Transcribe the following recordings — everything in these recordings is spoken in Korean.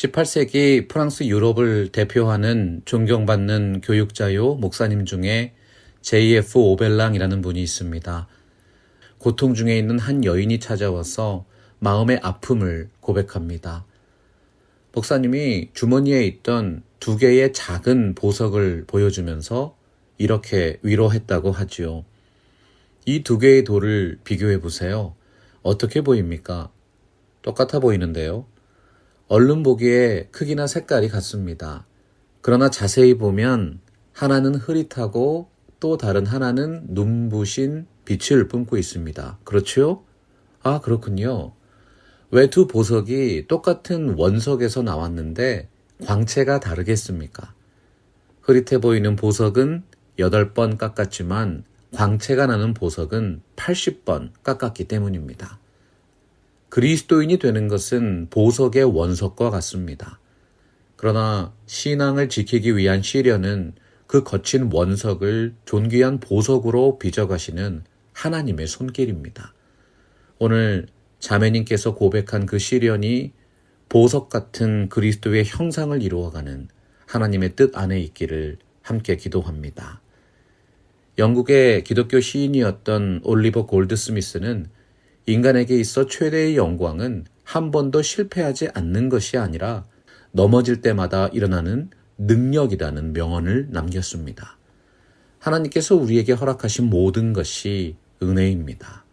18세기 프랑스 유럽을 대표하는 존경받는 교육자요 목사님 중에 J.F. 오벨랑이라는 분이 있습니다. 고통 중에 있는 한 여인이 찾아와서 마음의 아픔을 고백합니다. 목사님이 주머니에 있던 2개의 작은 보석을 보여주면서 이렇게 위로했다고 하지요. 이 2개의 돌을 비교해 보세요. 어떻게 보입니까? 똑같아 보이는데요. 얼른 보기에 크기나 색깔이 같습니다. 그러나 자세히 보면 하나는 흐릿하고 또 다른 하나는 눈부신 빛을 뿜고 있습니다. 그렇죠? 아, 그렇군요. 왜 2 보석이 똑같은 원석에서 나왔는데 광채가 다르겠습니까? 흐릿해 보이는 보석은 8번 깎았지만 광채가 나는 보석은 80번 깎았기 때문입니다. 그리스도인이 되는 것은 보석의 원석과 같습니다. 그러나 신앙을 지키기 위한 시련은 그 거친 원석을 존귀한 보석으로 빚어가시는 하나님의 손길입니다. 오늘 자매님께서 고백한 그 시련이 보석 같은 그리스도의 형상을 이루어가는 하나님의 뜻 안에 있기를 함께 기도합니다. 영국의 기독교 시인이었던 올리버 골드스미스는 인간에게 있어 최대의 영광은 한 번도 실패하지 않는 것이 아니라 넘어질 때마다 일어나는 능력이라는 명언을 남겼습니다. 하나님께서 우리에게 허락하신 모든 것이 은혜입니다.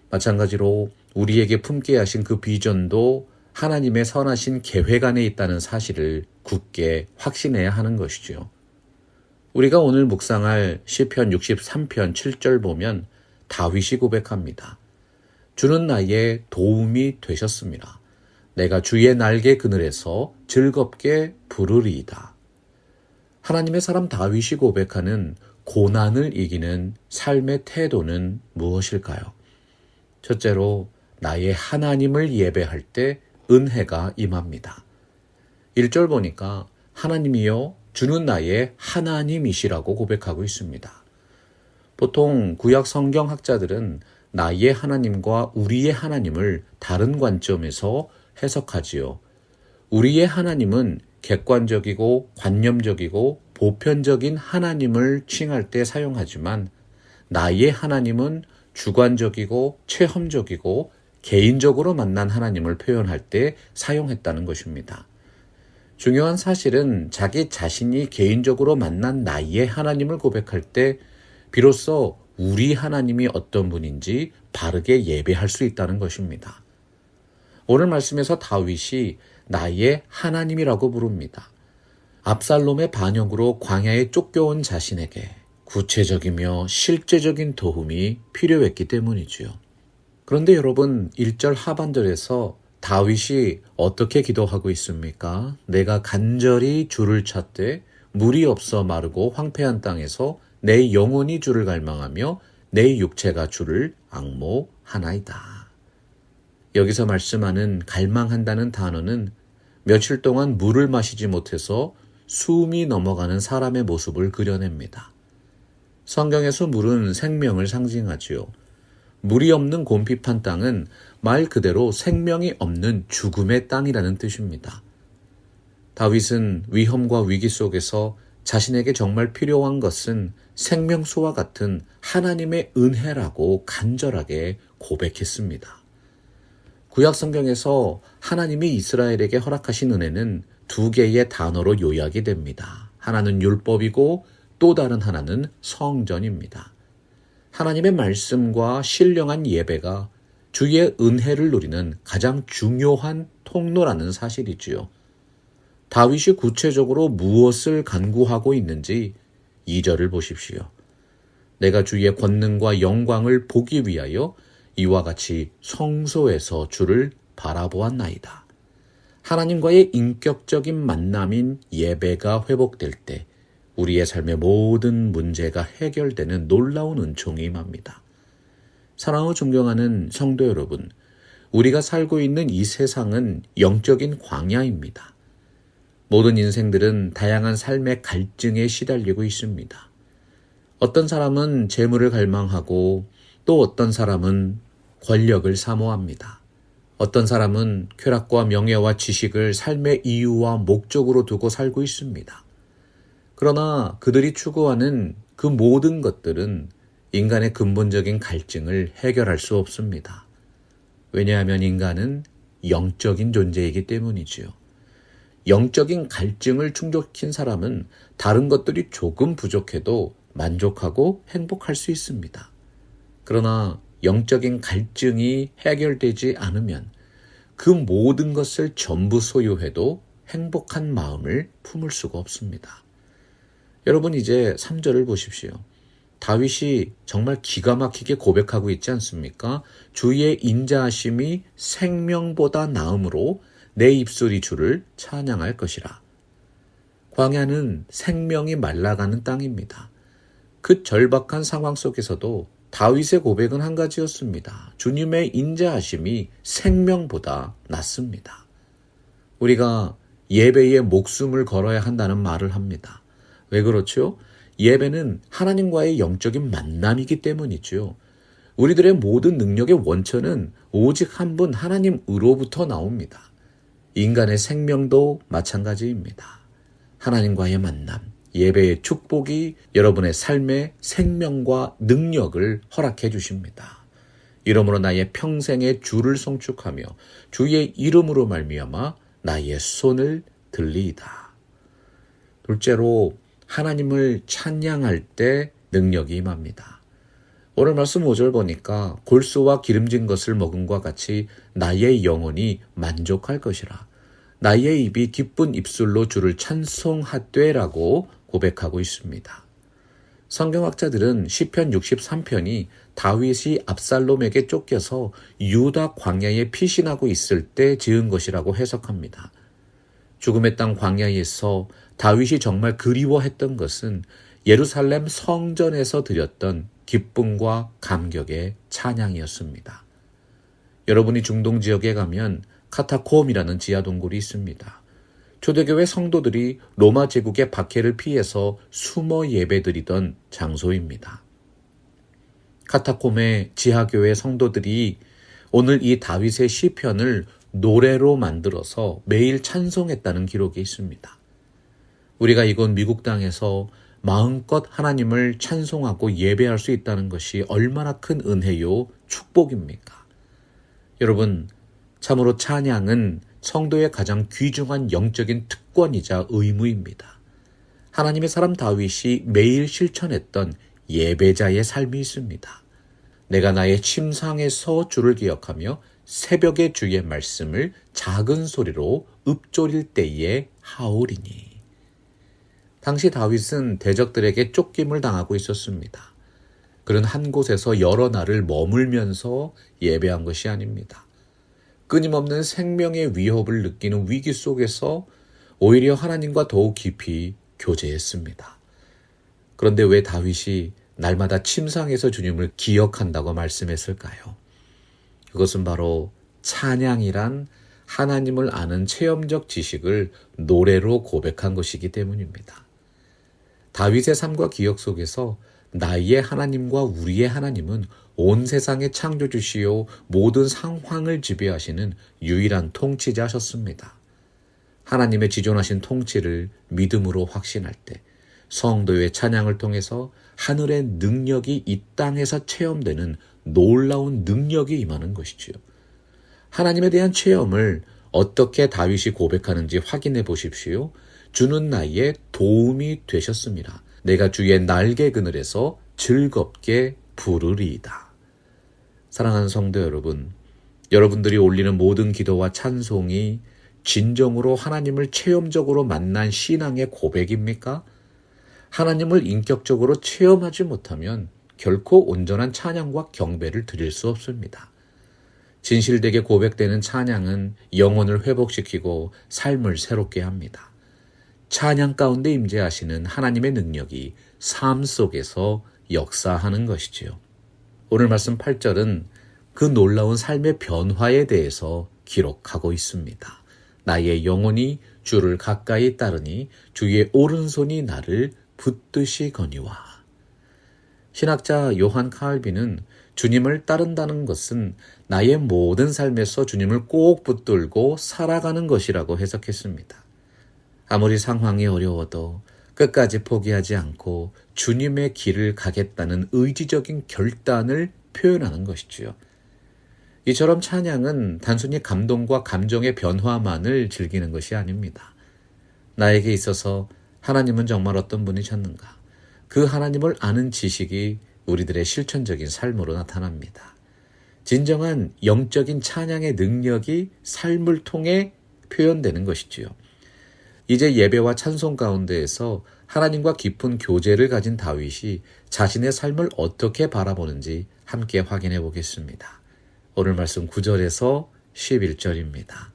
마찬가지로 우리에게 품게 하신 그 비전도 하나님의 선하신 계획 안에 있다는 사실을 굳게 확신해야 하는 것이죠. 우리가 오늘 묵상할 시편 63편 7절 보면 다윗이 고백합니다. 주는 나의 도움이 되셨습니다. 내가 주의 날개 그늘에서 즐겁게 부르리이다. 하나님의 사람 다윗이 고백하는 고난을 이기는 삶의 태도는 무엇일까요? 첫째로 나의 하나님을 예배할 때 은혜가 임합니다. 1절 보니까 하나님이여 주는 나의 하나님이시라고 고백하고 있습니다. 보통 구약 성경학자들은 나의 하나님과 우리의 하나님을 다른 관점에서 해석하지요. 우리의 하나님은 객관적이고 관념적이고 보편적인 하나님을 칭할 때 사용하지만 나의 하나님은 주관적이고 체험적이고 개인적으로 만난 하나님을 표현할 때 사용했다는 것입니다. 중요한 사실은 자기 자신이 개인적으로 만난 나의 하나님을 고백할 때 비로소 우리 하나님이 어떤 분인지 바르게 예배할 수 있다는 것입니다. 오늘 말씀에서 다윗이 나의 하나님이라고 부릅니다. 압살롬의 반역으로 광야에 쫓겨온 자신에게 구체적이며 실제적인 도움이 필요했기 때문이지요. 그런데 여러분 1절 하반절에서 다윗이 어떻게 기도하고 있습니까? 내가 간절히 주를 찾되 물이 없어 마르고 황폐한 땅에서 내 영혼이 주를 갈망하며 내 육체가 주를 앙모하나이다. 여기서 말씀하는 갈망한다는 단어는 며칠 동안 물을 마시지 못해서 숨이 넘어가는 사람의 모습을 그려냅니다. 성경에서 물은 생명을 상징하지요. 물이 없는 곰핍한 땅은 말 그대로 생명이 없는 죽음의 땅이라는 뜻입니다. 다윗은 위험과 위기 속에서 자신에게 정말 필요한 것은 생명수와 같은 하나님의 은혜라고 간절하게 고백했습니다. 구약 성경에서 하나님이 이스라엘에게 허락하신 은혜는 2개의 단어로 요약이 됩니다. 하나는 율법이고 또 다른 하나는 성전입니다. 하나님의 말씀과 신령한 예배가 주의 은혜를 누리는 가장 중요한 통로라는 사실이지요. 다윗이 구체적으로 무엇을 간구하고 있는지 2절을 보십시오. 내가 주의 권능과 영광을 보기 위하여 이와 같이 성소에서 주를 바라보았나이다. 하나님과의 인격적인 만남인 예배가 회복될 때 우리의 삶의 모든 문제가 해결되는 놀라운 은총이 임합니다. 사랑하고 존경하는 성도 여러분, 우리가 살고 있는 이 세상은 영적인 광야입니다. 모든 인생들은 다양한 삶의 갈증에 시달리고 있습니다. 어떤 사람은 재물을 갈망하고 또 어떤 사람은 권력을 사모합니다. 어떤 사람은 쾌락과 명예와 지식을 삶의 이유와 목적으로 두고 살고 있습니다. 그러나 그들이 추구하는 그 모든 것들은 인간의 근본적인 갈증을 해결할 수 없습니다. 왜냐하면 인간은 영적인 존재이기 때문이지요. 영적인 갈증을 충족시킨 사람은 다른 것들이 조금 부족해도 만족하고 행복할 수 있습니다. 그러나 영적인 갈증이 해결되지 않으면 그 모든 것을 전부 소유해도 행복한 마음을 품을 수가 없습니다. 여러분 이제 3절을 보십시오. 다윗이 정말 기가 막히게 고백하고 있지 않습니까? 주의 인자하심이 생명보다 나음으로 내 입술이 주를 찬양할 것이라. 광야는 생명이 말라가는 땅입니다. 그 절박한 상황 속에서도 다윗의 고백은 한 가지였습니다. 주님의 인자하심이 생명보다 낫습니다. 우리가 예배에 목숨을 걸어야 한다는 말을 합니다. 왜 그렇죠? 예배는 하나님과의 영적인 만남이기 때문이죠. 우리들의 모든 능력의 원천은 오직 한 분 하나님으로부터 나옵니다. 인간의 생명도 마찬가지입니다. 하나님과의 만남, 예배의 축복이 여러분의 삶의 생명과 능력을 허락해 주십니다. 이러므로 나의 평생의 주를 송축하며 주의 이름으로 말미암아 나의 손을 들리이다. 둘째로 하나님을 찬양할 때 능력이 임합니다. 오늘 말씀 5절 보니까 골수와 기름진 것을 먹음과 같이 나의 영혼이 만족할 것이라. 나의 입이 기쁜 입술로 주를 찬송하되라고 고백하고 있습니다. 성경학자들은 시편 63편이 다윗이 압살롬에게 쫓겨서 유다 광야에 피신하고 있을 때 지은 것이라고 해석합니다. 죽음의 땅 광야에서 다윗이 정말 그리워했던 것은 예루살렘 성전에서 드렸던 기쁨과 감격의 찬양이었습니다. 여러분이 중동 지역에 가면 카타콤이라는 지하동굴이 있습니다. 초대교회 성도들이 로마 제국의 박해를 피해서 숨어 예배드리던 장소입니다. 카타콤의 지하교회 성도들이 오늘 이 다윗의 시편을 노래로 만들어서 매일 찬송했다는 기록이 있습니다. 우리가 이곳 미국 땅에서 마음껏 하나님을 찬송하고 예배할 수 있다는 것이 얼마나 큰 은혜요, 축복입니까? 여러분, 참으로 찬양은 성도의 가장 귀중한 영적인 특권이자 의무입니다. 하나님의 사람 다윗이 매일 실천했던 예배자의 삶이 있습니다. 내가 나의 침상에서 주를 기억하며 새벽에 주의 말씀을 작은 소리로 읊조릴 때에 하오리니. 당시 다윗은 대적들에게 쫓김을 당하고 있었습니다. 그는 한 곳에서 여러 날을 머물면서 예배한 것이 아닙니다. 끊임없는 생명의 위협을 느끼는 위기 속에서 오히려 하나님과 더욱 깊이 교제했습니다. 그런데 왜 다윗이 날마다 침상에서 주님을 기억한다고 말씀했을까요? 그것은 바로 찬양이란 하나님을 아는 체험적 지식을 노래로 고백한 것이기 때문입니다. 다윗의 삶과 기억 속에서 나의 하나님과 우리의 하나님은 온 세상의 창조주시요 모든 상황을 지배하시는 유일한 통치자셨습니다. 하나님의 지존하신 통치를 믿음으로 확신할 때 성도의 찬양을 통해서 하늘의 능력이 이 땅에서 체험되는 놀라운 능력이 임하는 것이지요. 하나님에 대한 체험을 어떻게 다윗이 고백하는지 확인해 보십시오. 주는 나의 도움이 되셨습니다. 내가 주의 날개 그늘에서 즐겁게 부르리이다. 사랑하는 성도 여러분, 여러분들이 올리는 모든 기도와 찬송이 진정으로 하나님을 체험적으로 만난 신앙의 고백입니까? 하나님을 인격적으로 체험하지 못하면 결코 온전한 찬양과 경배를 드릴 수 없습니다. 진실되게 고백되는 찬양은 영혼을 회복시키고 삶을 새롭게 합니다. 찬양 가운데 임재하시는 하나님의 능력이 삶 속에서 역사하는 것이지요. 오늘 말씀 8절은 그 놀라운 삶의 변화에 대해서 기록하고 있습니다. 나의 영혼이 주를 가까이 따르니 주의 오른손이 나를 붙듯이 거니와. 신학자 요한 칼빈은 주님을 따른다는 것은 나의 모든 삶에서 주님을 꼭 붙들고 살아가는 것이라고 해석했습니다. 아무리 상황이 어려워도 끝까지 포기하지 않고 주님의 길을 가겠다는 의지적인 결단을 표현하는 것이지요. 이처럼 찬양은 단순히 감동과 감정의 변화만을 즐기는 것이 아닙니다. 나에게 있어서 하나님은 정말 어떤 분이셨는가? 그 하나님을 아는 지식이 우리들의 실천적인 삶으로 나타납니다. 진정한 영적인 찬양의 능력이 삶을 통해 표현되는 것이지요. 이제 예배와 찬송 가운데에서 하나님과 깊은 교제를 가진 다윗이 자신의 삶을 어떻게 바라보는지 함께 확인해 보겠습니다. 오늘 말씀 9절에서 11절입니다.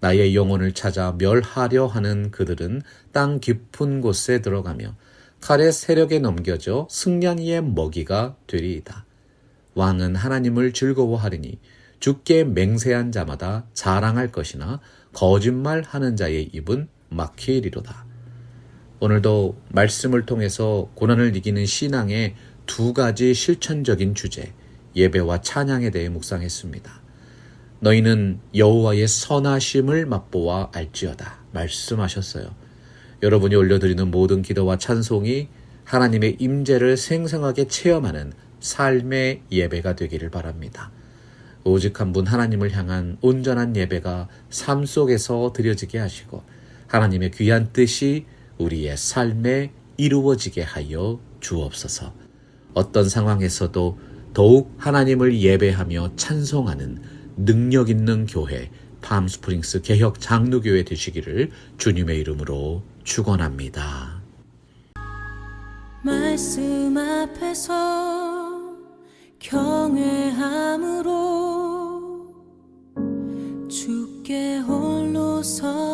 나의 영혼을 찾아 멸하려 하는 그들은 땅 깊은 곳에 들어가며 칼의 세력에 넘겨져 승냥이의 먹이가 되리이다. 왕은 하나님을 즐거워하리니 주께 맹세한 자마다 자랑할 것이나 거짓말하는 자의 입은 막히리로다. 오늘도 말씀을 통해서 고난을 이기는 신앙의 두 가지 실천적인 주제, 예배와 찬양에 대해 묵상했습니다. 너희는 여호와의 선하심을 맛보아 알지어다 말씀하셨어요. 여러분이 올려드리는 모든 기도와 찬송이 하나님의 임재를 생생하게 체험하는 삶의 예배가 되기를 바랍니다. 오직 한 분 하나님을 향한 온전한 예배가 삶 속에서 드려지게 하시고 하나님의 귀한 뜻이 우리의 삶에 이루어지게 하여 주옵소서. 어떤 상황에서도 더욱 하나님을 예배하며 찬송하는 능력 있는 교회 팜스프링스 개혁 장로교회 되시기를 주님의 이름으로 축원합니다. 말씀 앞에서 경외함으로 주께 홀로 서